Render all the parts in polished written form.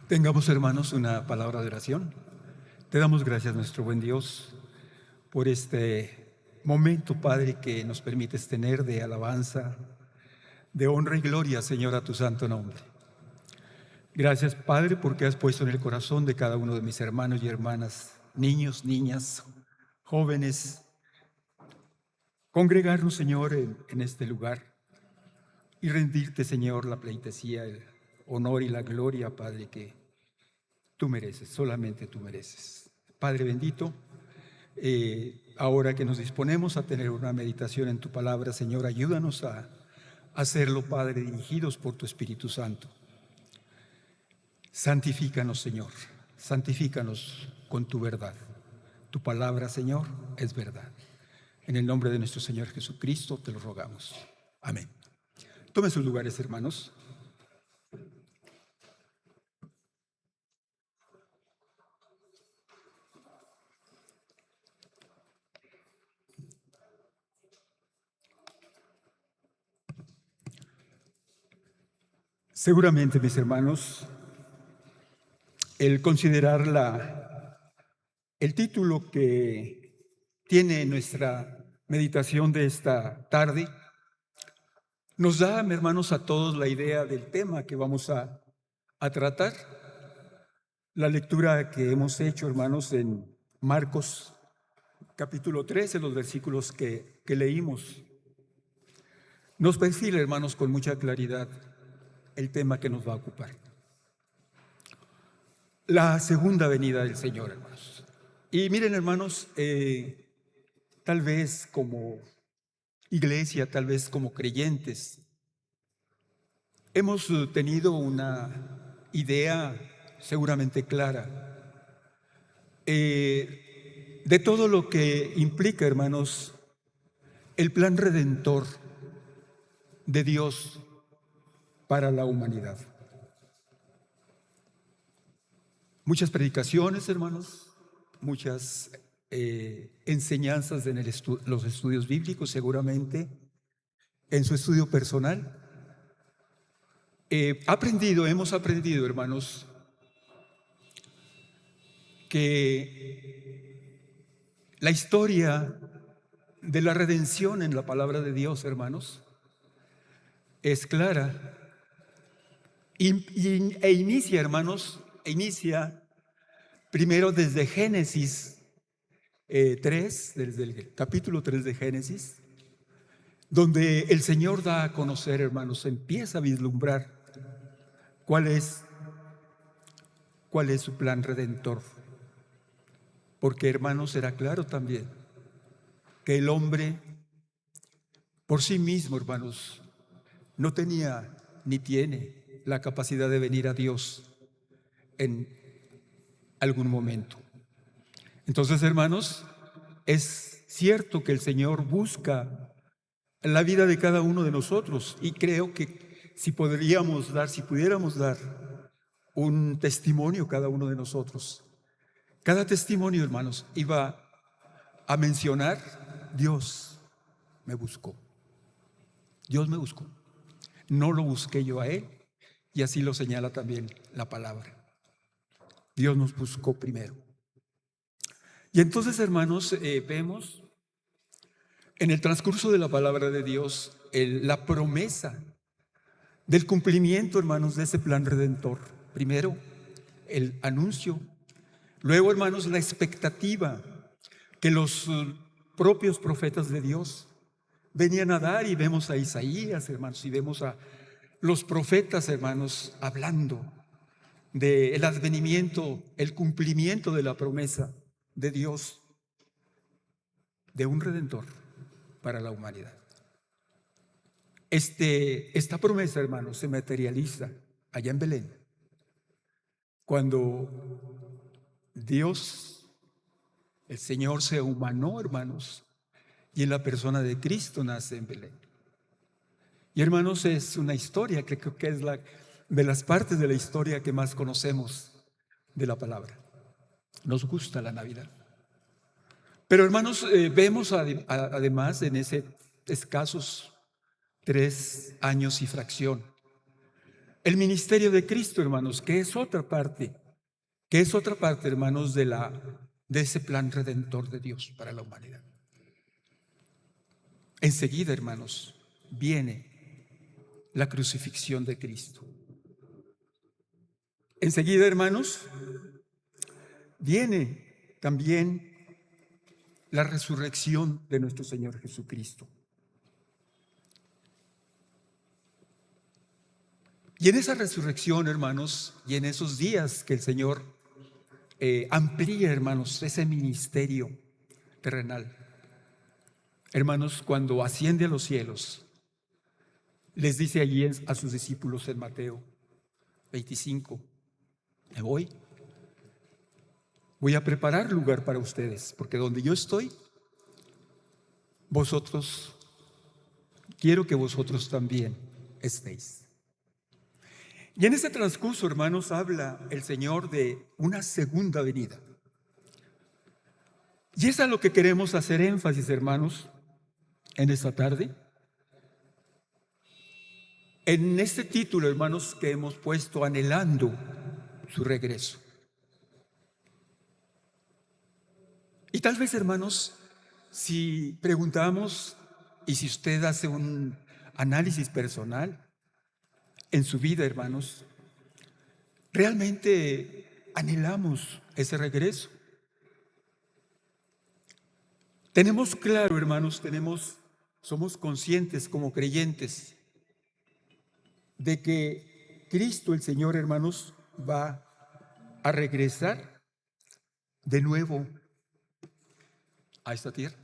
Tengamos, hermanos, una palabra de oración. Te damos gracias, nuestro buen Dios, por este momento, Padre, que nos permites tener de alabanza, de honra y gloria, Señor, a tu santo nombre. Gracias, Padre, porque has puesto en el corazón de cada uno de mis hermanos y hermanas, niños, niñas, jóvenes, congregarnos, Señor, en este lugar y rendirte, Señor, la pleitesía, el honor y la gloria, Padre, que tú mereces, solamente tú mereces. Padre bendito, ahora que nos disponemos a tener una meditación en tu palabra, Señor, ayúdanos a hacerlo, Padre, dirigidos por tu Espíritu Santo. Santifícanos, Señor, santifícanos con tu verdad. Tu palabra, Señor, es verdad. En el nombre de nuestro Señor Jesucristo te lo rogamos. Amén. Tomen sus lugares, hermanos. Seguramente, mis hermanos, el considerar el título que tiene nuestra meditación de esta tarde nos da, mis hermanos, a todos la idea del tema que vamos a tratar. La lectura que hemos hecho, hermanos, en Marcos capítulo 13, los versículos que leímos, nos perfila, hermanos, con mucha claridad el tema que nos va a ocupar. La segunda venida del Señor, hermanos. Y miren, hermanos, tal vez como iglesia, tal vez como creyentes, hemos tenido una idea seguramente clara de todo lo que implica, hermanos, el plan redentor de Dios para la humanidad. Muchas predicaciones, hermanos, muchas enseñanzas en los estudios bíblicos, seguramente, en su estudio personal. Hemos aprendido, hermanos, que la historia de la redención en la palabra de Dios, hermanos, es clara e inicia, hermanos, primero desde Génesis 3, desde el capítulo 3 de Génesis, donde el Señor da a conocer, hermanos, empieza a vislumbrar cuál es su plan redentor. Porque, hermanos, era claro también que el hombre por sí mismo, hermanos, no tenía ni tiene la capacidad de venir a Dios en algún momento. Entonces, hermanos, es cierto que el Señor busca la vida de cada uno de nosotros, y creo que si pudiéramos dar un testimonio cada uno de nosotros, cada testimonio, hermanos, iba a mencionar: Dios me buscó. Dios me buscó. No lo busqué yo a Él, y así lo señala también la palabra. Dios nos buscó primero. Y entonces, hermanos, vemos en el transcurso de la palabra de Dios la promesa del cumplimiento, hermanos, de ese plan redentor. Primero, el anuncio. Luego, hermanos, la expectativa que los propios profetas de Dios venían a dar, y vemos a Isaías, hermanos, y vemos a los profetas, hermanos, hablando del advenimiento, el cumplimiento de la promesa de Dios de un redentor para la humanidad. Esta promesa, hermanos, se materializa allá en Belén, cuando Dios, el Señor, se humanó, hermanos, y en la persona de Cristo nace en Belén. Y, hermanos, es una historia que creo que es de las partes de la historia que más conocemos de la palabra. Nos gusta la Navidad. Pero, hermanos, vemos además en ese escasos 3 años y fracción El ministerio de Cristo, hermanos, que es otra parte, hermanos, de ese plan redentor de Dios para la humanidad. Enseguida, hermanos, viene la crucifixión de Cristo. Enseguida, hermanos, viene también la resurrección de nuestro Señor Jesucristo. Y en esa resurrección, hermanos, y en esos días que el Señor amplía, hermanos, ese ministerio terrenal, hermanos, cuando asciende a los cielos, les dice allí a sus discípulos en Mateo 25, me voy a preparar lugar para ustedes, porque donde yo estoy, quiero que vosotros también estéis. Y en ese transcurso, hermanos, habla el Señor de una segunda venida. Y es a lo que queremos hacer énfasis, hermanos, en esta tarde. En este título, hermanos, que hemos puesto anhelando su regreso. Y tal vez, hermanos, si preguntamos y si usted hace un análisis personal en su vida, hermanos, ¿realmente anhelamos ese regreso? Tenemos claro, hermanos, somos conscientes como creyentes de que Cristo, el Señor, hermanos, va a regresar de nuevo a esta tierra.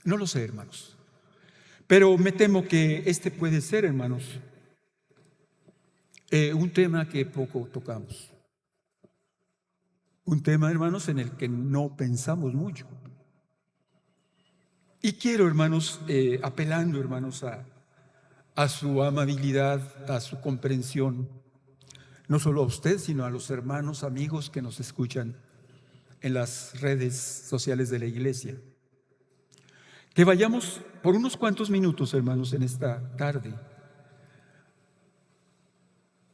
No lo sé, hermanos, pero me temo que este puede ser, hermanos, un tema que poco tocamos. Un tema, hermanos, en el que no pensamos mucho. Y quiero, hermanos, apelando, hermanos, a su amabilidad, a su comprensión, no solo a usted, sino a los hermanos, amigos que nos escuchan en las redes sociales de la iglesia. Que vayamos por unos cuantos minutos, hermanos, en esta tarde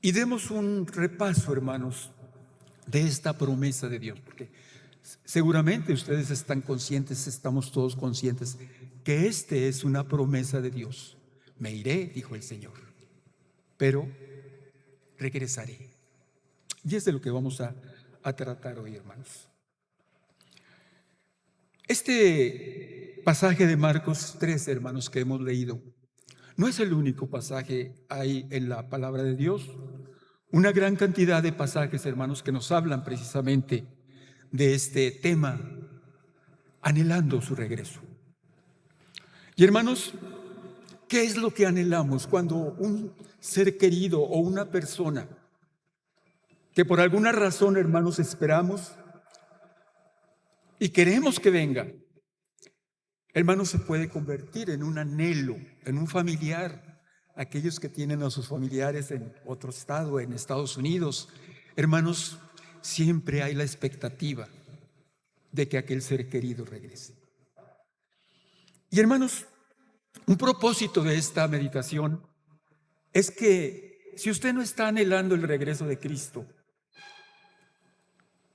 y demos un repaso, hermanos, de esta promesa de Dios, porque seguramente ustedes están conscientes, estamos todos conscientes, que este es una promesa de Dios. Me iré, dijo el Señor, pero regresaré. Y es de lo que vamos a tratar hoy, hermanos. Este pasaje de Marcos 3, hermanos, que hemos leído, no es el único pasaje ahí en la palabra de Dios. Una gran cantidad de pasajes, hermanos, que nos hablan precisamente de este tema, anhelando su regreso. Y hermanos, ¿qué es lo que anhelamos cuando un ser querido o una persona que por alguna razón, hermanos, esperamos y queremos que venga, hermanos, se puede convertir en un anhelo, en un familiar? Aquellos que tienen a sus familiares en otro estado, en Estados Unidos, hermanos, siempre hay la expectativa de que aquel ser querido regrese. Y hermanos, un propósito de esta meditación es que si usted no está anhelando el regreso de Cristo,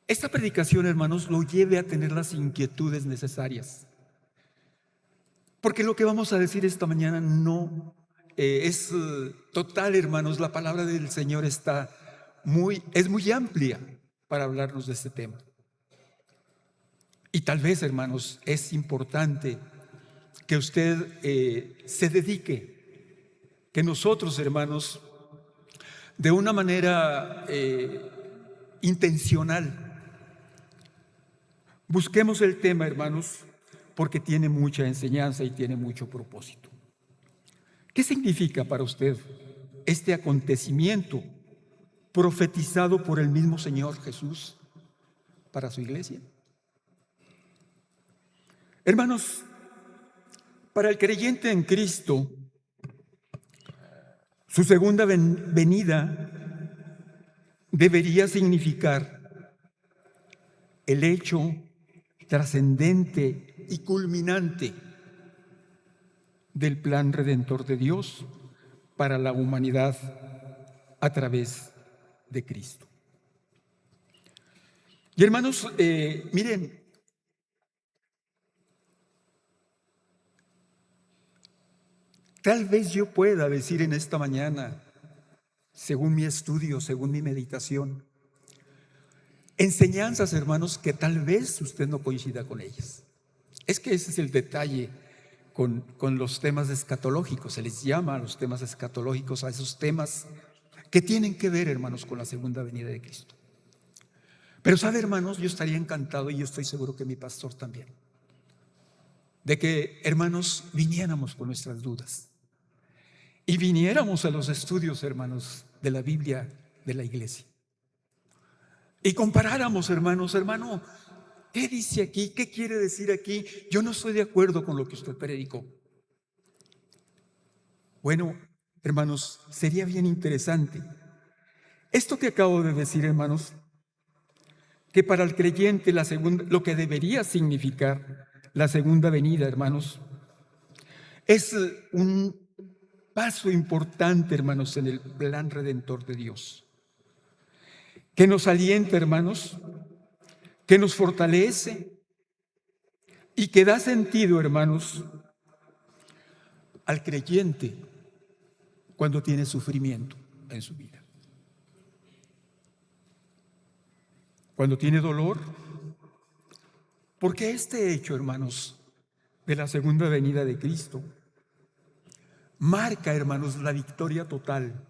esta predicación, hermanos, lo lleve a tener las inquietudes necesarias. Porque lo que vamos a decir esta mañana no es total, hermanos. La palabra del Señor es muy amplia para hablarnos de este tema. Y tal vez, hermanos, es importante que usted se dedique, que nosotros, hermanos, de una manera intencional, busquemos el tema, hermanos, porque tiene mucha enseñanza y tiene mucho propósito. ¿Qué significa para usted este acontecimiento profetizado por el mismo Señor Jesús para su iglesia? Hermanos, para el creyente en Cristo, su segunda venida debería significar el hecho trascendente y culminante del plan redentor de Dios para la humanidad a través de Cristo. Y hermanos, miren, tal vez yo pueda decir en esta mañana, según mi estudio, según mi meditación, enseñanzas, hermanos, que tal vez usted no coincida con ellas. Es que ese es el detalle con los temas escatológicos. Se les llama a los temas escatológicos a esos temas que tienen que ver, hermanos, con la segunda venida de Cristo. Pero sabe, hermanos, yo estaría encantado, y yo estoy seguro que mi pastor también, de que, hermanos, viniéramos con nuestras dudas y viniéramos a los estudios, hermanos, de la Biblia de la iglesia y comparáramos, hermanos, hermano, ¿qué dice aquí? ¿Qué quiere decir aquí? Yo no estoy de acuerdo con lo que usted predicó. Bueno, hermanos, sería bien interesante esto que acabo de decir, hermanos, que para el creyente lo que debería significar la segunda venida, hermanos, es un paso importante, hermanos, en el plan redentor de Dios, que nos alienta, hermanos, que nos fortalece y que da sentido, hermanos, al creyente cuando tiene sufrimiento en su vida. Cuando tiene dolor, porque este hecho, hermanos, de la segunda venida de Cristo marca, hermanos, la victoria total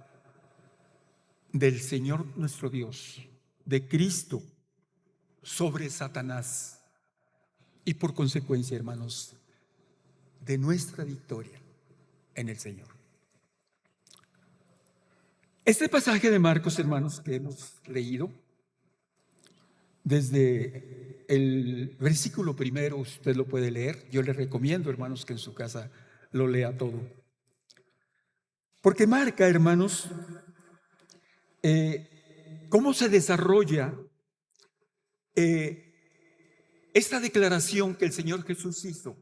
del Señor nuestro Dios, de Cristo, sobre Satanás y por consecuencia, hermanos, de nuestra victoria en el Señor. Este pasaje de Marcos, hermanos, que hemos leído, desde el versículo 1, usted lo puede leer. Yo le recomiendo, hermanos, que en su casa lo lea todo. Porque marca, hermanos, cómo se desarrolla esta declaración que el Señor Jesús hizo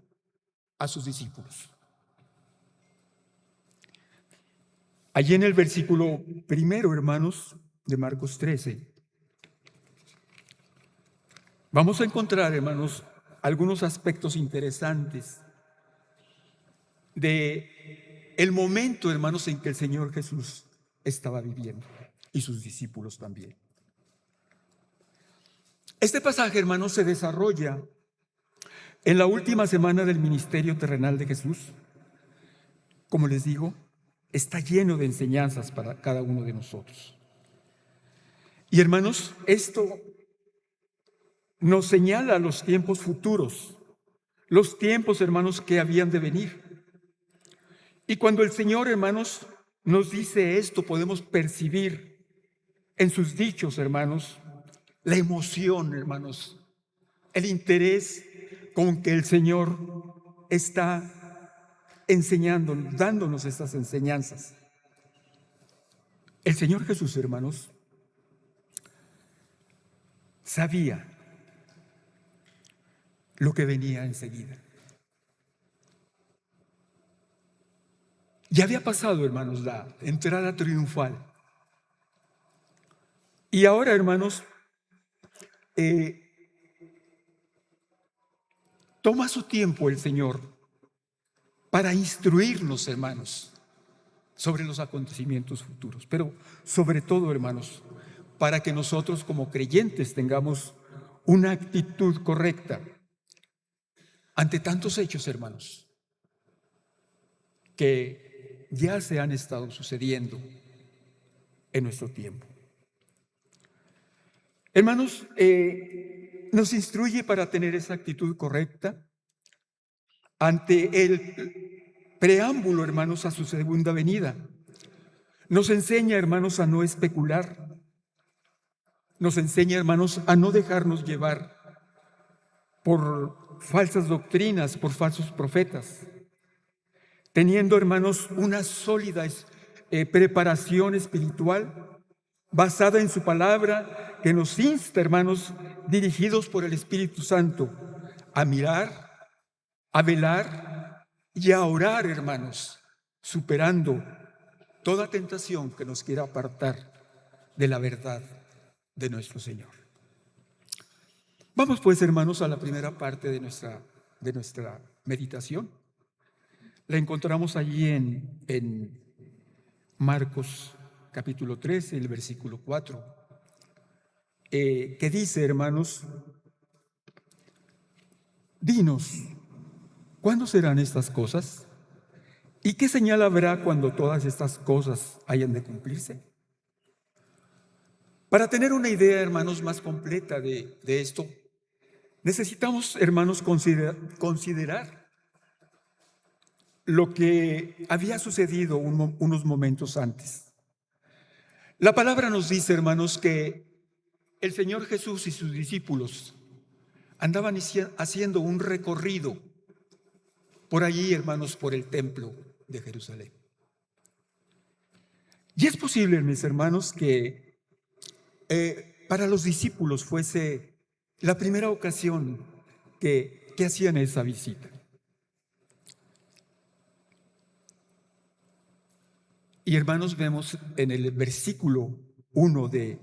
a sus discípulos. Allí en el versículo 1, hermanos, de Marcos 13, vamos a encontrar, hermanos, algunos aspectos interesantes de el momento, hermanos, en que el Señor Jesús estaba viviendo y sus discípulos también. Este pasaje, hermanos, se desarrolla en la última semana del ministerio terrenal de Jesús. Como les digo, está lleno de enseñanzas para cada uno de nosotros. Y hermanos, esto nos señala los tiempos futuros, los tiempos, hermanos, que habían de venir. Y cuando el Señor, hermanos, nos dice esto, podemos percibir en sus dichos, hermanos, la emoción, hermanos, el interés con que el Señor está enseñándonos, dándonos estas enseñanzas. El Señor Jesús, hermanos, sabía lo que venía enseguida. Ya había pasado, hermanos, la entrada triunfal. Y ahora, hermanos, toma su tiempo el Señor para instruirnos, hermanos, sobre los acontecimientos futuros. Pero sobre todo, hermanos, para que nosotros como creyentes tengamos una actitud correcta ante tantos hechos, hermanos, que ya se han estado sucediendo en nuestro tiempo. Hermanos, nos instruye para tener esa actitud correcta ante el preámbulo, hermanos, a su segunda venida. Nos enseña, hermanos, a no especular. Nos enseña, hermanos, a no dejarnos llevar por falsas doctrinas, por falsos profetas, teniendo, hermanos, una sólida preparación espiritual basada en su palabra, que nos insta, hermanos, dirigidos por el Espíritu Santo, a mirar, a velar y a orar, hermanos, superando toda tentación que nos quiera apartar de la verdad de nuestro Señor. Vamos pues, hermanos, a la primera parte de nuestra meditación. La encontramos allí en Marcos capítulo 13, el versículo 4, que dice, hermanos, dinos, ¿cuándo serán estas cosas? ¿Y qué señal habrá cuando todas estas cosas hayan de cumplirse? Para tener una idea, hermanos, más completa de esto, necesitamos, hermanos, considerar lo que había sucedido unos momentos antes. La palabra nos dice, hermanos, que el Señor Jesús y sus discípulos andaban haciendo un recorrido por allí, hermanos, por el templo de Jerusalén. Y es posible, mis hermanos, que para los discípulos fuese la primera ocasión que hacían esa visita. Y hermanos, vemos en el versículo 1 de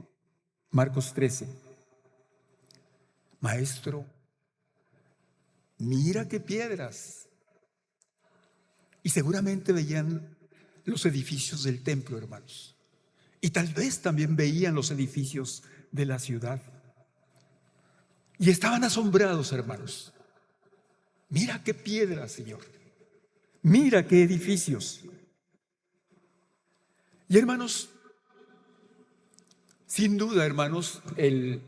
Marcos 13, Maestro, mira qué piedras. Y seguramente veían los edificios del templo, hermanos. Y tal vez también veían los edificios de la ciudad. Y estaban asombrados, hermanos. Mira qué piedras, Señor. Mira qué edificios. Y hermanos, sin duda, hermanos, el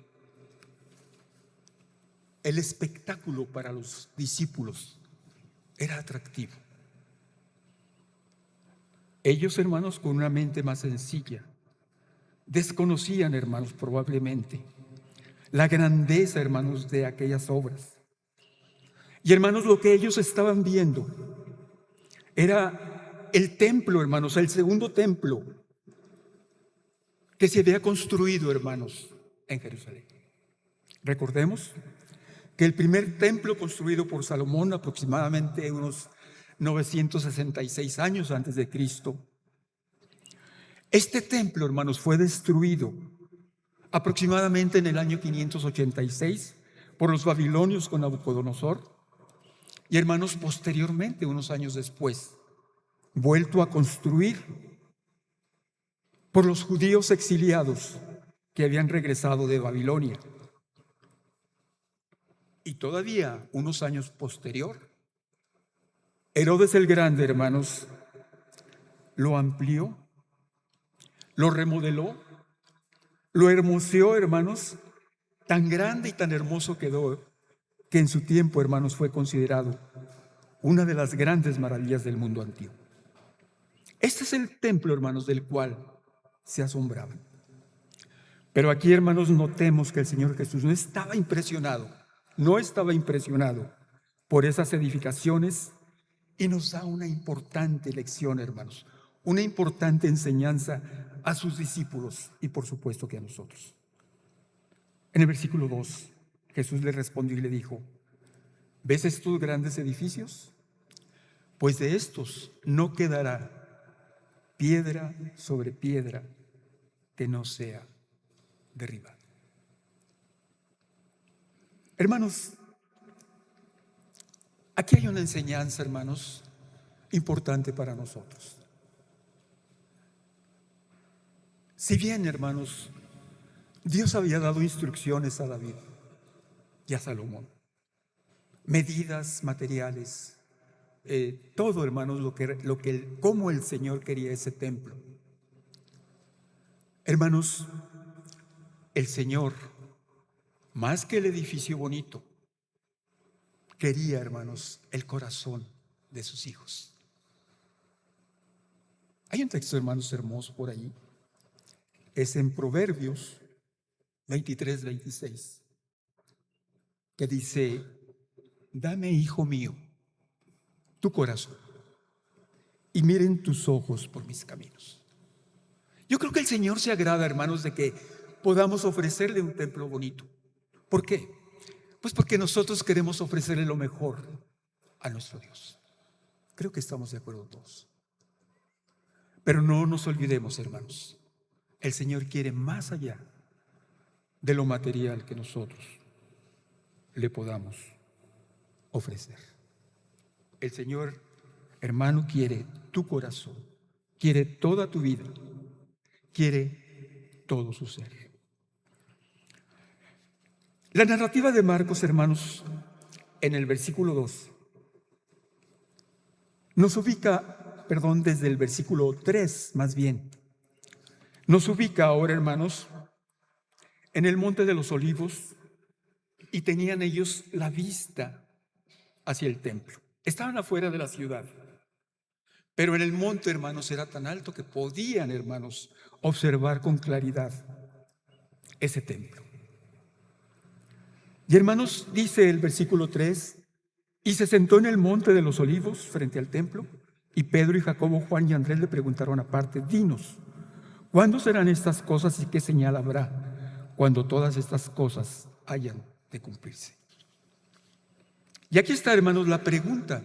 espectáculo para los discípulos era atractivo. Ellos, hermanos, con una mente más sencilla, desconocían, hermanos, probablemente la grandeza, hermanos, de aquellas obras. Y hermanos, lo que ellos estaban viendo era el templo, hermanos, el segundo templo que se había construido, hermanos, en Jerusalén. Recordemos que el primer templo construido por Salomón, aproximadamente unos 966 años antes de Cristo, este templo, hermanos, fue destruido aproximadamente en el año 586 por los babilonios con Nabucodonosor. Y hermanos, posteriormente, unos años después, vuelto a construir por los judíos exiliados que habían regresado de Babilonia. Y todavía, unos años posterior, Herodes el Grande, hermanos, lo amplió, lo remodeló, lo hermoseó, hermanos, tan grande y tan hermoso quedó que en su tiempo, hermanos, fue considerado una de las grandes maravillas del mundo antiguo. Este es el templo, hermanos, del cual se asombraban. Pero aquí, hermanos, notemos que el Señor Jesús no estaba impresionado por esas edificaciones, y nos da una importante lección, hermanos, una importante enseñanza a sus discípulos y por supuesto que a nosotros. En el versículo 2, Jesús le respondió y le dijo: ¿ves estos grandes edificios? Pues de estos no quedará piedra sobre piedra que no sea derribada. Hermanos, aquí hay una enseñanza, hermanos, importante para nosotros. Si bien, hermanos, Dios había dado instrucciones a David y a Salomón, medidas materiales, todo, hermanos, cómo el Señor quería ese templo. Hermanos, el Señor, más que el edificio bonito, quería, hermanos, el corazón de sus hijos. Hay un texto, hermanos, hermoso por ahí. Es en Proverbios 23-26, que dice: dame, hijo mío, tu corazón, y miren tus ojos por mis caminos. Yo creo que el Señor se agrada, hermanos, de que podamos ofrecerle un templo bonito. ¿Por qué? Pues porque nosotros queremos ofrecerle lo mejor a nuestro Dios. Creo que estamos de acuerdo todos. Pero no nos olvidemos, hermanos, el Señor quiere más allá de lo material que nosotros le podamos ofrecer. El Señor, hermano, quiere tu corazón, quiere toda tu vida, quiere todo su ser. La narrativa de Marcos, hermanos, en el versículo 2, nos ubica, desde el versículo 3 más bien, nos ubica ahora, hermanos, en el Monte de los Olivos, y tenían ellos la vista hacia el templo. Estaban afuera de la ciudad, pero en el monte, hermanos, era tan alto que podían, hermanos, observar con claridad ese templo. Y hermanos, dice el versículo 3, y se sentó en el monte de los Olivos frente al templo, y Pedro y Jacobo, Juan y Andrés le preguntaron aparte: dinos, ¿cuándo serán estas cosas y qué señal habrá cuando todas estas cosas hayan de cumplirse? Y aquí está, hermanos, la pregunta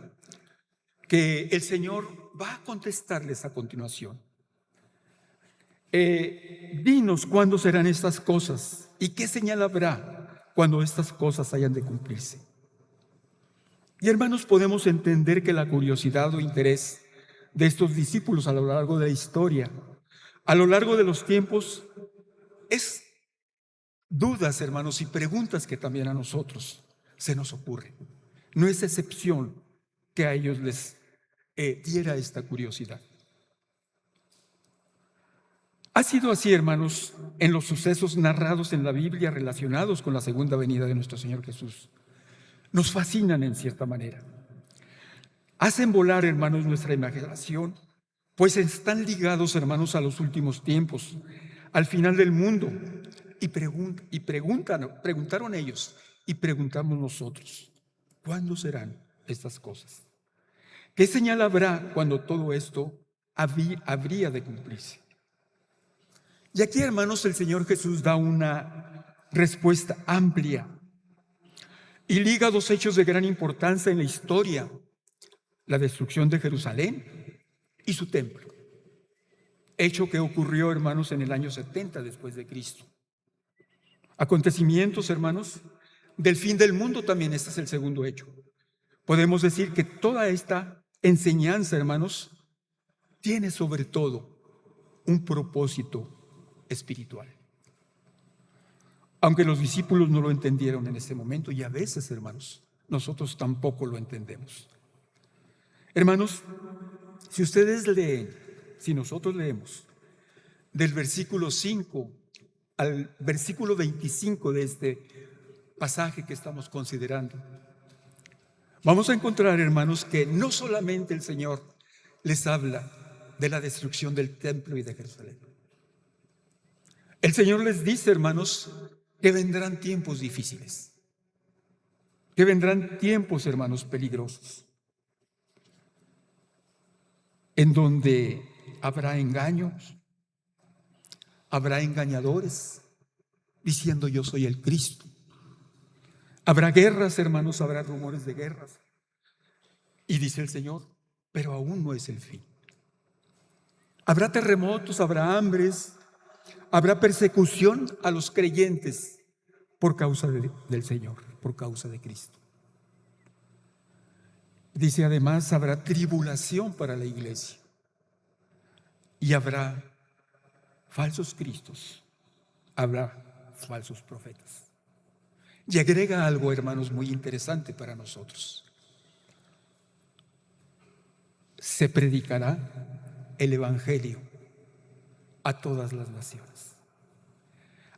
que el Señor va a contestarles a continuación. Dinos cuándo serán estas cosas y qué señal habrá cuando estas cosas hayan de cumplirse. Y hermanos, podemos entender que la curiosidad o interés de estos discípulos a lo largo de la historia, a lo largo de los tiempos, es dudas, hermanos, y preguntas que también a nosotros se nos ocurren. No es excepción que a ellos les diera esta curiosidad. Ha sido así, hermanos, en los sucesos narrados en la Biblia relacionados con la segunda venida de nuestro Señor Jesús. Nos fascinan en cierta manera. Hacen volar, hermanos, nuestra imaginación, pues están ligados, hermanos, a los últimos tiempos, al final del mundo. Y preguntaron ellos y preguntamos nosotros: ¿cuándo serán estas cosas? ¿Qué señal habrá cuando todo esto habría de cumplirse? Y aquí, hermanos, el Señor Jesús da una respuesta amplia y liga dos hechos de gran importancia en la historia: la destrucción de Jerusalén y su templo. Hecho que ocurrió, hermanos, en el año 70 después de Cristo. Acontecimientos, hermanos, del fin del mundo también. Este es el segundo hecho. Podemos decir que toda esta enseñanza, hermanos, tiene sobre todo un propósito espiritual. Aunque los discípulos no lo entendieron en ese momento, y a veces, hermanos, nosotros tampoco lo entendemos. Hermanos, si ustedes leen, si nosotros leemos del versículo 5 al versículo 25 de este pasaje que estamos considerando, vamos a encontrar, hermanos, que no solamente el Señor les habla de la destrucción del templo y de Jerusalén. El Señor les dice, hermanos, que vendrán tiempos difíciles, que vendrán tiempos, hermanos, peligrosos, en donde habrá engaños, habrá engañadores diciendo: yo soy el Cristo. Habrá guerras, hermanos, habrá rumores de guerras. Y dice el Señor: pero aún no es el fin. Habrá terremotos, habrá hambres, habrá persecución a los creyentes por causa del Señor, por causa de Cristo. Dice además: habrá tribulación para la iglesia y habrá falsos cristos, habrá falsos profetas. Y agrega algo, hermanos, muy interesante para nosotros: se predicará el evangelio a todas las naciones.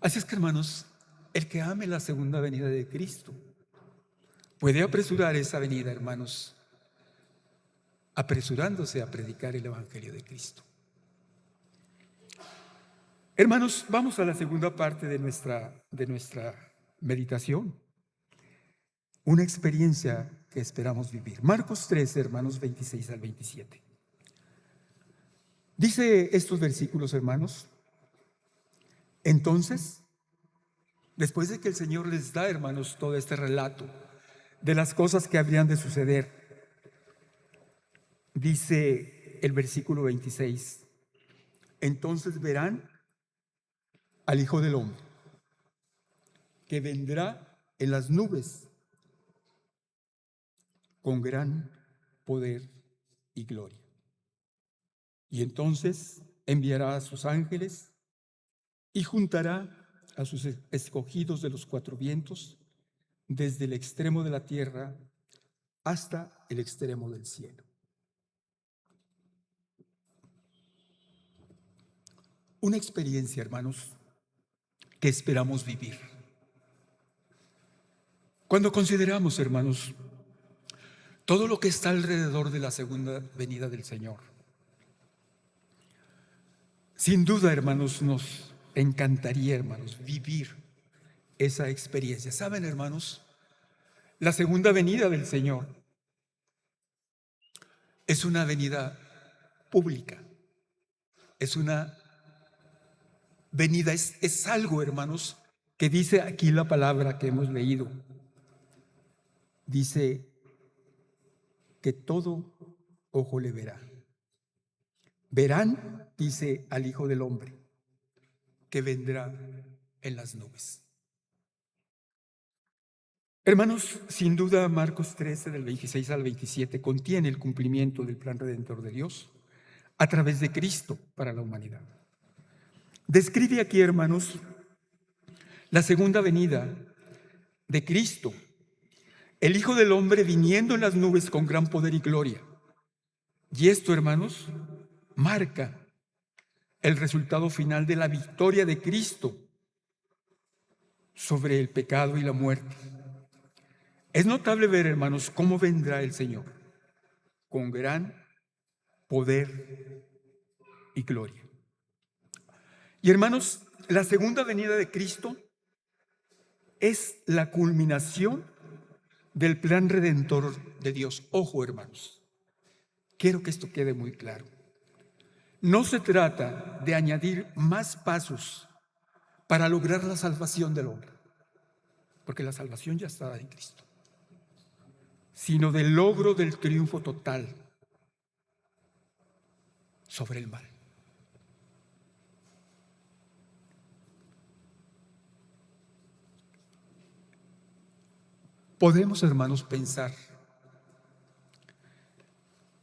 Así es que, hermanos, el que ame la segunda venida de Cristo puede apresurar esa venida, hermanos, apresurándose a predicar el evangelio de Cristo. Hermanos, vamos a la segunda parte de nuestra meditación. Una experiencia que esperamos vivir. Marcos 3, hermanos, 26 al 27. Dice estos versículos, hermanos: entonces, después de que el Señor les da, hermanos, todo este relato de las cosas que habrían de suceder, dice el versículo 26: entonces verán al Hijo del Hombre, que vendrá en las nubes con gran poder y gloria. Y entonces enviará a sus ángeles y juntará a sus escogidos de los cuatro vientos, desde el extremo de la tierra hasta el extremo del cielo. Una experiencia, hermanos, que esperamos vivir. Cuando consideramos, hermanos, todo lo que está alrededor de la segunda venida del Señor, sin duda, hermanos, nos encantaría, hermanos, vivir esa experiencia. ¿Saben, hermanos? La segunda venida del Señor es una venida pública, es una venida, es algo, hermanos, que dice aquí la palabra que hemos leído. Dice que todo ojo le verá. Verán, dice, al Hijo del Hombre, que vendrá en las nubes. Hermanos, sin duda Marcos 13, del 26 al 27, contiene el cumplimiento del plan redentor de Dios a través de Cristo para la humanidad. Describe aquí, hermanos, la segunda venida de Cristo, el Hijo del Hombre viniendo en las nubes con gran poder y gloria. Y esto, hermanos, marca el resultado final de la victoria de Cristo sobre el pecado y la muerte. Es notable ver, hermanos, cómo vendrá el Señor con gran poder y gloria. Y hermanos, la segunda venida de Cristo es la culminación del plan redentor de Dios. Ojo, hermanos, quiero que esto quede muy claro. No se trata de añadir más pasos para lograr la salvación del hombre, porque la salvación ya está en Cristo, sino del logro del triunfo total sobre el mal. Podemos, hermanos, pensar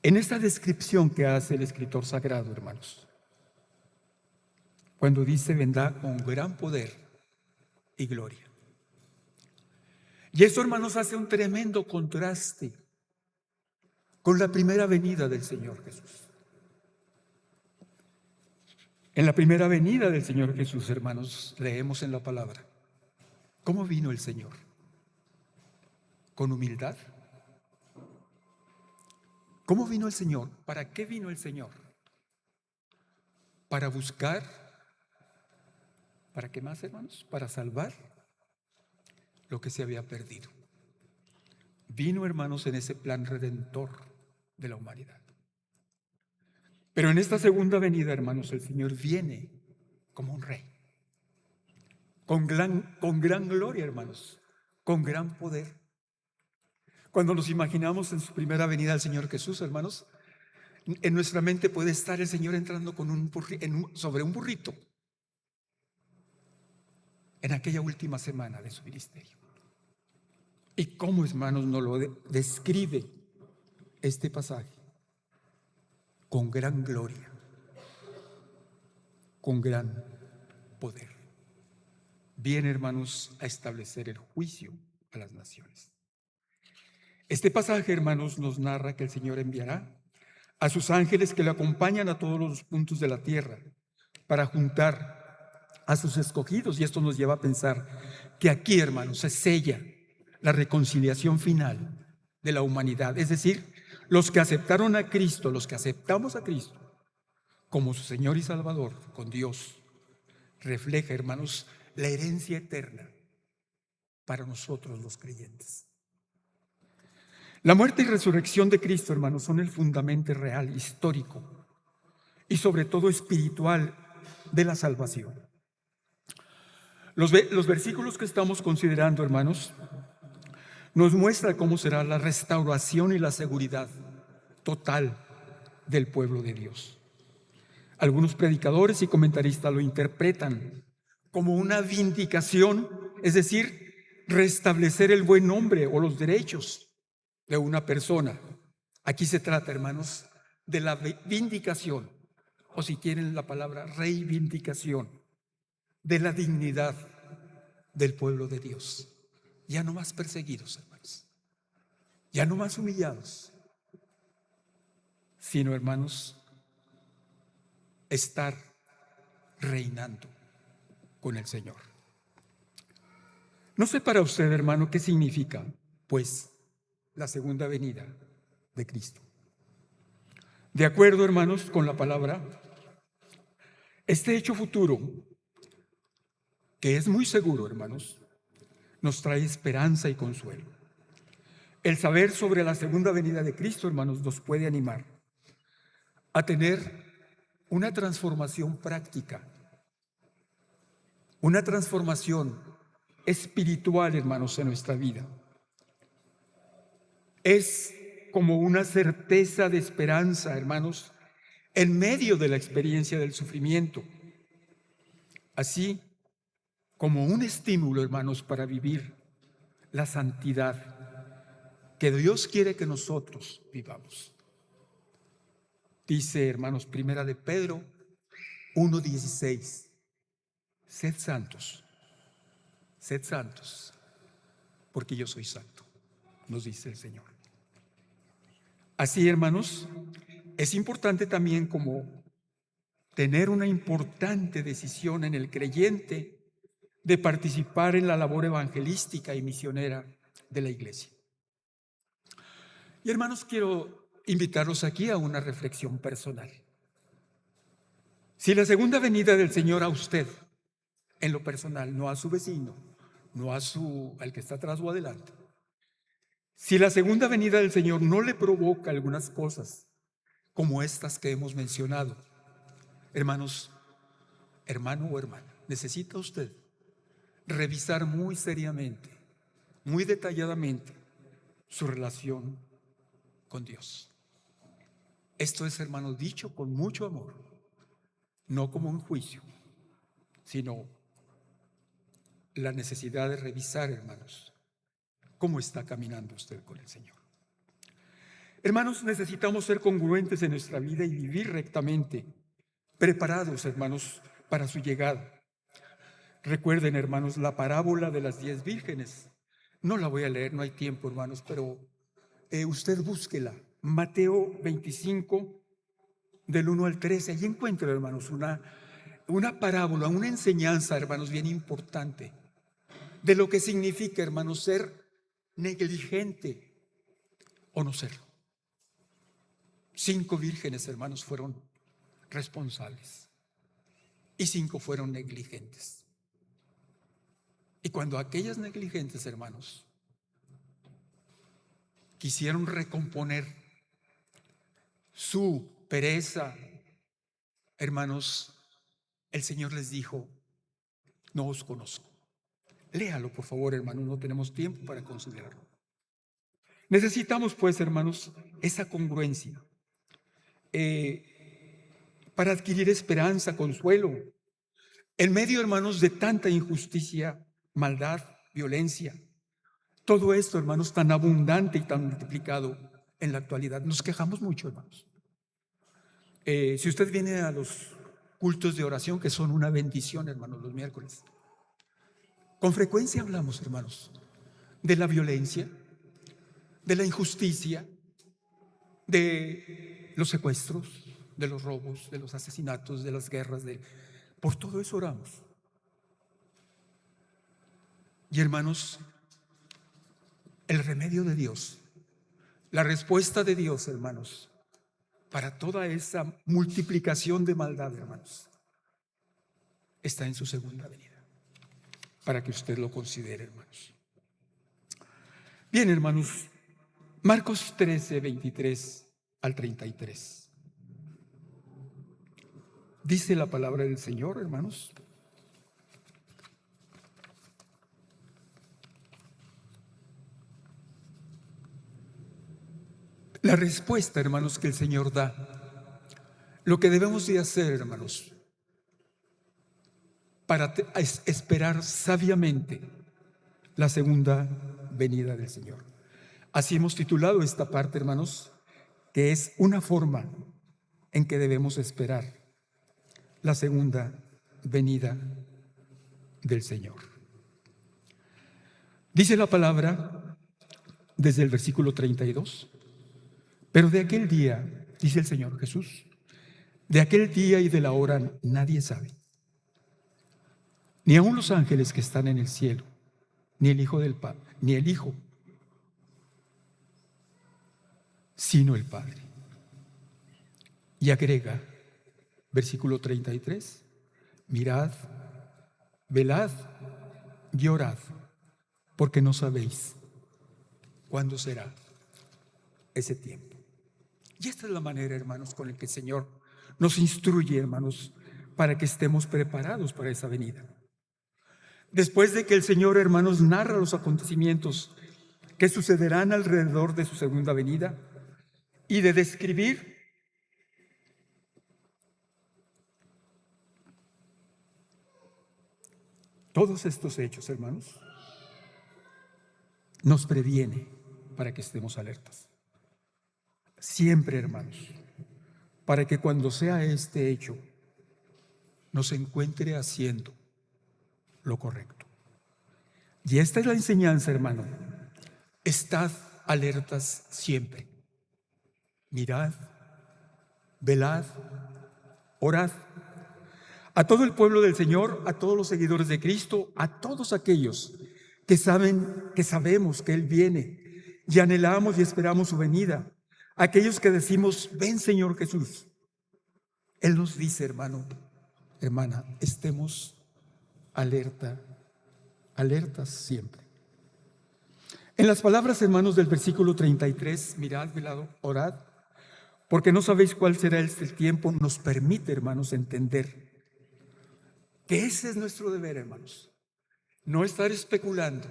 en esta descripción que hace el escritor sagrado, hermanos, cuando dice vendrá con gran poder y gloria. Y eso, hermanos, hace un tremendo contraste con la primera venida del Señor Jesús. En la primera venida del Señor Jesús, hermanos, leemos en la palabra, ¿cómo vino el Señor? ¿Con humildad? ¿Cómo vino el Señor? ¿Para qué vino el Señor? Para buscar, ¿para qué más, hermanos? Para salvar lo que se había perdido. Vino, hermanos, en ese plan redentor de la humanidad. Pero en esta segunda venida, hermanos, el Señor viene como un rey, con gran gloria, hermanos, con gran poder. Cuando nos imaginamos en su primera venida al Señor Jesús, hermanos, en nuestra mente puede estar el Señor entrando sobre un burrito en aquella última semana de su ministerio. ¿Y cómo, hermanos, nos lo describe este pasaje? Con gran gloria, con gran poder. Viene, hermanos, a establecer el juicio a las naciones. Este pasaje, hermanos, nos narra que el Señor enviará a sus ángeles que le acompañan a todos los puntos de la tierra para juntar a sus escogidos. Y esto nos lleva a pensar que aquí, hermanos, se sella la reconciliación final de la humanidad. Es decir, los que aceptaron a Cristo, los que aceptamos a Cristo como su Señor y Salvador con Dios, refleja, hermanos, la herencia eterna para nosotros los creyentes. La muerte y resurrección de Cristo, hermanos, son el fundamento real, histórico y sobre todo espiritual de la salvación. Los versículos que estamos considerando, hermanos, nos muestra cómo será la restauración y la seguridad total del pueblo de Dios. Algunos predicadores y comentaristas lo interpretan como una vindicación, es decir, restablecer el buen nombre o los derechos de una persona. Aquí se trata, hermanos, de la vindicación, o si quieren la palabra reivindicación, de la dignidad del pueblo de Dios. Ya no más perseguidos, hermanos, ya no más humillados, sino, hermanos, estar reinando con el Señor. No sé para usted, hermano, qué significa, pues, la segunda venida de Cristo. De acuerdo, hermanos, con la palabra, este hecho futuro, que es muy seguro, hermanos, nos trae esperanza y consuelo. El saber sobre la segunda venida de Cristo, hermanos, nos puede animar a tener una transformación práctica, una transformación espiritual, hermanos, en nuestra vida. Es como una certeza de esperanza, hermanos, en medio de la experiencia del sufrimiento, así como un estímulo, hermanos, para vivir la santidad que Dios quiere que nosotros vivamos. Dice, hermanos, primera de Pedro 1:16, sed santos, porque yo soy santo, nos dice el Señor. Así, hermanos, es importante también como tener una importante decisión en el creyente de participar en la labor evangelística y misionera de la iglesia. Y hermanos, quiero invitarlos aquí a una reflexión personal. Si la segunda venida del Señor a usted, en lo personal, no a su vecino, no al que está atrás o adelante, si la segunda venida del Señor no le provoca algunas cosas como estas que hemos mencionado, hermanos, hermano o hermana, necesita usted revisar muy seriamente, muy detalladamente su relación con Dios. Esto es, hermanos, dicho con mucho amor, no como un juicio, sino la necesidad de revisar, hermanos, cómo está caminando usted con el Señor. Hermanos, necesitamos ser congruentes en nuestra vida y vivir rectamente, preparados, hermanos, para su llegada. Recuerden, hermanos, la parábola de las 10 vírgenes. No la voy a leer, no hay tiempo, hermanos, pero usted búsquela. Mateo 25, del 1 al 13. Allí encuentra, hermanos, una parábola, una enseñanza, hermanos, bien importante de lo que significa, hermanos, ser negligente o no serlo. 5 vírgenes, hermanos, fueron responsables y 5 fueron negligentes. Y cuando aquellas negligentes, hermanos, quisieron recomponer su pereza, hermanos, el Señor les dijo: no os conozco. Léalo, por favor, hermano, no tenemos tiempo para considerarlo. Necesitamos, pues, hermanos, esa congruencia para adquirir esperanza, consuelo, en medio, hermanos, de tanta injusticia, maldad, violencia. Todo esto, hermanos, tan abundante y tan multiplicado en la actualidad. Nos quejamos mucho, hermanos. Si usted viene a los cultos de oración, que son una bendición, hermanos, los miércoles, con frecuencia hablamos, hermanos, de la violencia, de la injusticia, de los secuestros, de los robos, de los asesinatos, de las guerras, por todo eso oramos. Y hermanos, el remedio de Dios, la respuesta de Dios, hermanos, para toda esa multiplicación de maldad, hermanos, está en su segunda venida, para que usted lo considere, hermanos. Bien, hermanos, Marcos 13, 23 al 33. Dice la palabra del Señor, hermanos: la respuesta, hermanos, que el Señor da lo que debemos de hacer, hermanos, para esperar sabiamente la segunda venida del Señor. Así hemos titulado esta parte, hermanos, que es una forma en que debemos esperar la segunda venida del Señor. Dice la palabra desde el versículo 32, pero de aquel día, dice el Señor Jesús, de aquel día y de la hora nadie sabe, ni aun los ángeles que están en el cielo, ni el Hijo del Padre, ni el Hijo, sino el Padre. Y agrega, versículo 33, mirad, velad y orad, porque no sabéis cuándo será ese tiempo. Y esta es la manera, hermanos, con la que el Señor nos instruye, hermanos, para que estemos preparados para esa venida. Después de que el Señor, hermanos, narra los acontecimientos que sucederán alrededor de su segunda venida y de describir todos estos hechos, hermanos, nos previene para que estemos alertas. Siempre, hermanos, para que cuando sea este hecho, nos encuentre haciendo lo correcto. Y esta es la enseñanza, hermano. Estad alertas siempre. Mirad, velad, orad. A todo el pueblo del Señor, a todos los seguidores de Cristo, a todos aquellos que sabemos que Él viene y anhelamos y esperamos su venida. Aquellos que decimos, ven Señor Jesús. Él nos dice, hermano, hermana, estemos alertas siempre. En las palabras, hermanos, del versículo 33, mirad, velad, orad, porque no sabéis cuál será el tiempo, nos permite, hermanos, entender que ese es nuestro deber, hermanos. No estar especulando,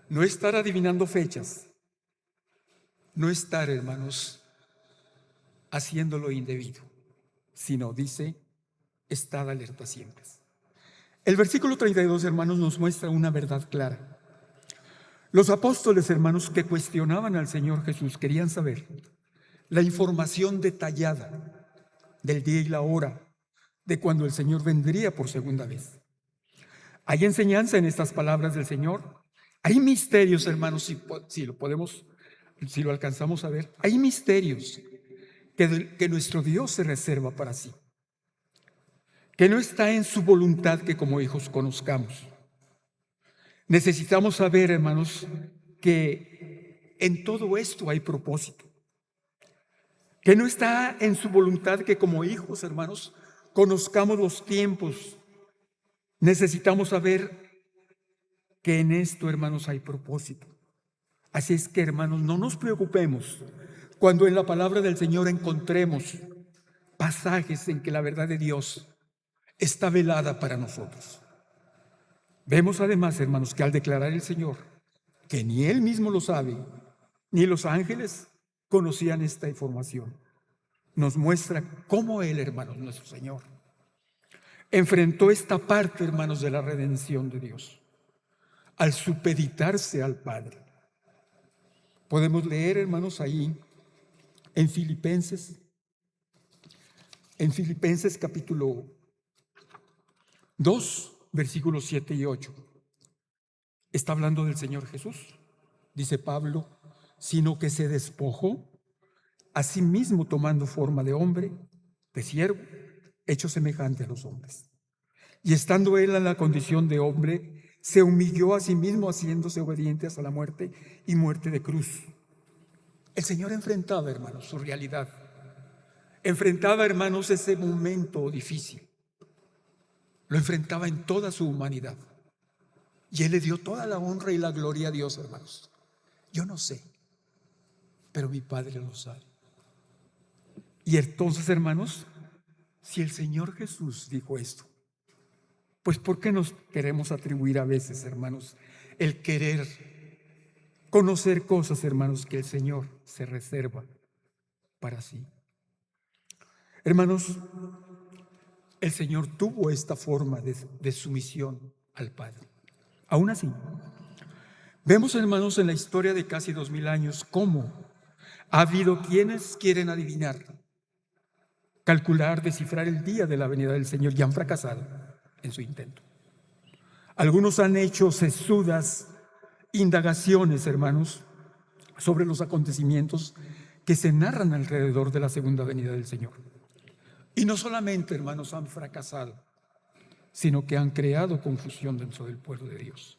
no estar adivinando fechas, no estar, hermanos, haciendo lo indebido, sino dice, estad alerta siempre. El versículo 32, hermanos, nos muestra una verdad clara. Los apóstoles, hermanos, que cuestionaban al Señor Jesús, querían saber la información detallada del día y la hora de cuando el Señor vendría por segunda vez. Hay enseñanza en estas palabras del Señor. Hay misterios, hermanos, si lo alcanzamos a ver. Hay misterios que nuestro Dios se reserva para sí, que no está en su voluntad que como hijos conozcamos. Necesitamos saber, hermanos, que en todo esto hay propósito, que no está en su voluntad que como hijos, hermanos, conozcamos los tiempos. Necesitamos saber que en esto, hermanos, hay propósito. Así es que, hermanos, no nos preocupemos cuando en la palabra del Señor encontremos pasajes en que la verdad de Dios está velada para nosotros. Vemos además, hermanos, que al declarar el Señor que ni Él mismo lo sabe, ni los ángeles conocían esta información, nos muestra cómo Él, hermanos, nuestro Señor, enfrentó esta parte, hermanos, de la redención de Dios al supeditarse al Padre. Podemos leer, hermanos, ahí en Filipenses capítulo 2, versículos 7 y 8. Está hablando del Señor Jesús. Dice Pablo, sino que se despojó a sí mismo tomando forma de hombre, de siervo, hecho semejante a los hombres. Y estando él en la condición de hombre, se humilló a sí mismo, haciéndose obediente hasta la muerte y muerte de cruz. El Señor enfrentaba, hermanos, su realidad. Enfrentaba, hermanos, ese momento difícil. Lo enfrentaba en toda su humanidad. Y Él le dio toda la honra y la gloria a Dios, hermanos. Yo no sé, pero mi Padre lo sabe. Y entonces, hermanos, si el Señor Jesús dijo esto, pues ¿por qué nos queremos atribuir a veces, hermanos, el querer conocer cosas, hermanos, que el Señor se reserva para sí? Hermanos, el Señor tuvo esta forma de sumisión al Padre. Aún así, vemos, hermanos, en la historia de casi 2000 años cómo ha habido quienes quieren adivinar, calcular, descifrar el día de la venida del Señor y han fracasado en su intento. Algunos han hecho sesudas indagaciones, hermanos, sobre los acontecimientos que se narran alrededor de la segunda venida del Señor. Y no solamente, hermanos, han fracasado, sino que han creado confusión dentro del pueblo de Dios.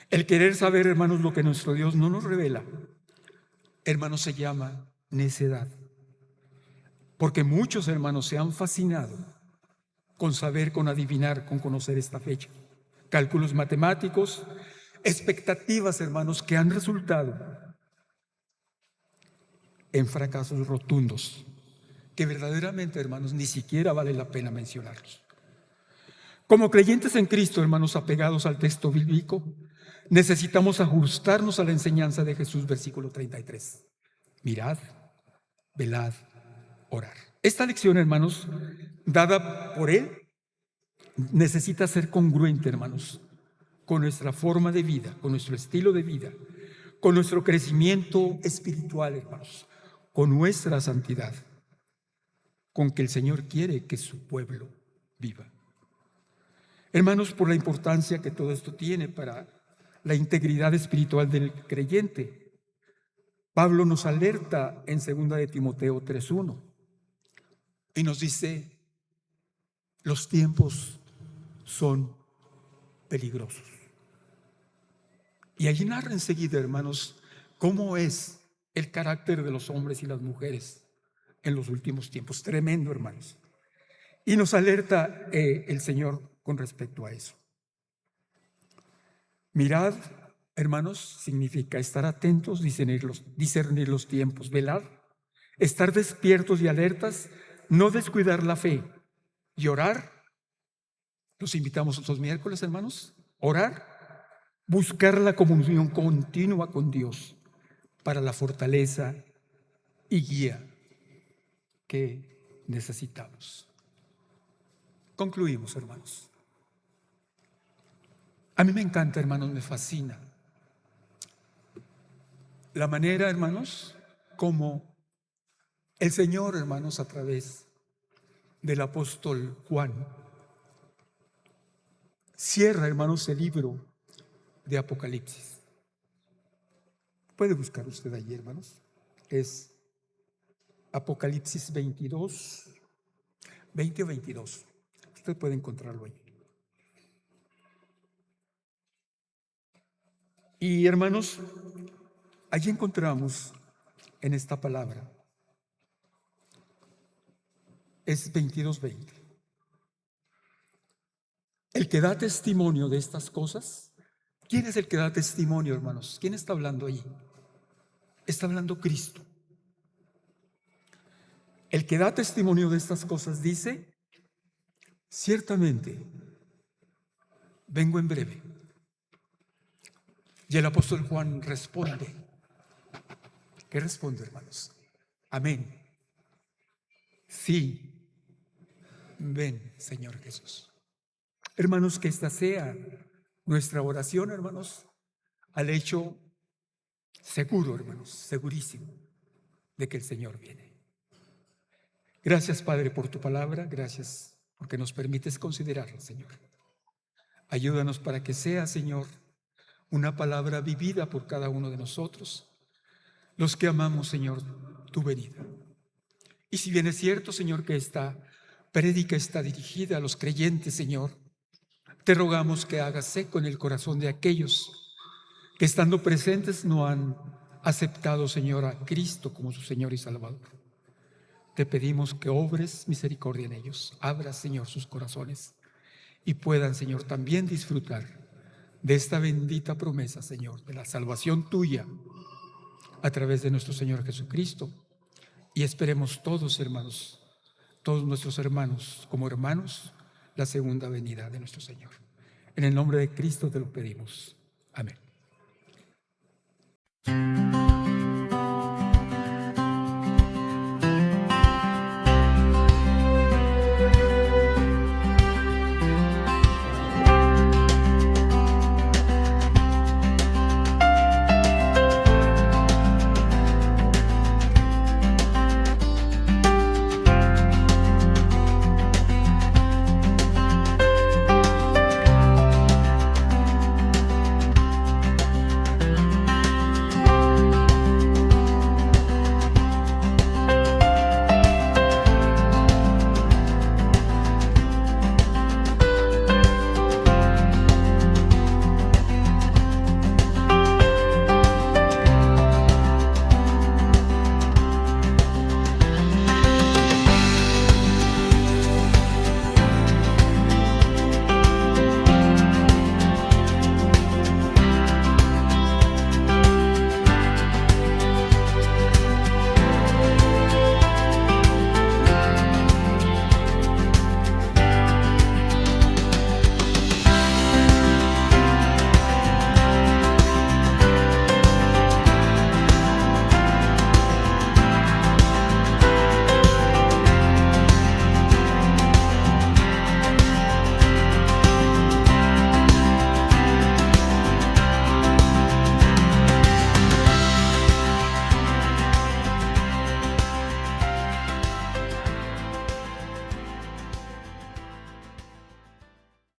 El querer saber, hermanos, lo que nuestro Dios no nos revela, hermanos, se llama necedad. Porque muchos, hermanos, se han fascinado con saber, con adivinar, con conocer esta fecha. Cálculos matemáticos, expectativas, hermanos, que han resultado en fracasos rotundos, que verdaderamente, hermanos, ni siquiera vale la pena mencionarlos. Como creyentes en Cristo, hermanos, apegados al texto bíblico, necesitamos ajustarnos a la enseñanza de Jesús, versículo 33. Mirad, velad, orar. Esta lección, hermanos, dada por Él, necesita ser congruente, hermanos, con nuestra forma de vida, con nuestro estilo de vida, con nuestro crecimiento espiritual, hermanos, con nuestra santidad, con que el Señor quiere que su pueblo viva. Hermanos, por la importancia que todo esto tiene para la integridad espiritual del creyente, Pablo nos alerta en 2 de Timoteo 3:1 y nos dice: los tiempos son peligrosos. Y allí narra enseguida, hermanos, cómo es el carácter de los hombres y las mujeres en los últimos tiempos. Tremendo, hermanos. Y nos alerta el Señor con respecto a eso. Mirad, hermanos, significa estar atentos, discernir los tiempos, velar, estar despiertos y alertas, no descuidar la fe y orar. Los invitamos estos miércoles, hermanos, orar, buscar la comunión continua con Dios para la fortaleza y guía que necesitamos. Concluimos, hermanos. A mí me encanta, hermanos, me fascina la manera, hermanos, como el Señor, hermanos, a través del apóstol Juan, cierra, hermanos, el libro de Apocalipsis. Puede buscar usted allí, hermanos. Es Apocalipsis 22, 20 o 22. Usted puede encontrarlo allí. Y, hermanos, allí encontramos en esta palabra, es 22:20. El que da testimonio de estas cosas. ¿Quién es el que da testimonio, hermanos? ¿Quién está hablando allí? Está hablando Cristo. El que da testimonio de estas cosas dice: ciertamente, vengo en breve. Y el apóstol Juan responde. ¿Qué responde, hermanos? Amén. Sí, ven, Señor Jesús. Hermanos, que esta sea nuestra oración, hermanos, al hecho seguro, hermanos, segurísimo de que el Señor viene. Gracias, Padre, por tu palabra. Gracias porque nos permites considerarla, Señor. Ayúdanos para que sea, Señor, una palabra vivida por cada uno de nosotros, los que amamos, Señor, tu venida. Y si bien es cierto, Señor, que esta prédica está dirigida a los creyentes, Señor, te rogamos que hagas eco en el corazón de aquellos que, estando presentes, no han aceptado, Señor, a Cristo como su Señor y Salvador. Te pedimos que obres misericordia en ellos, abras, Señor, sus corazones y puedan, Señor, también disfrutar de esta bendita promesa, Señor, de la salvación tuya a través de nuestro Señor Jesucristo. Y esperemos todos, hermanos, todos nuestros hermanos, como hermanos, la segunda venida de nuestro Señor. En el nombre de Cristo te lo pedimos. Amén.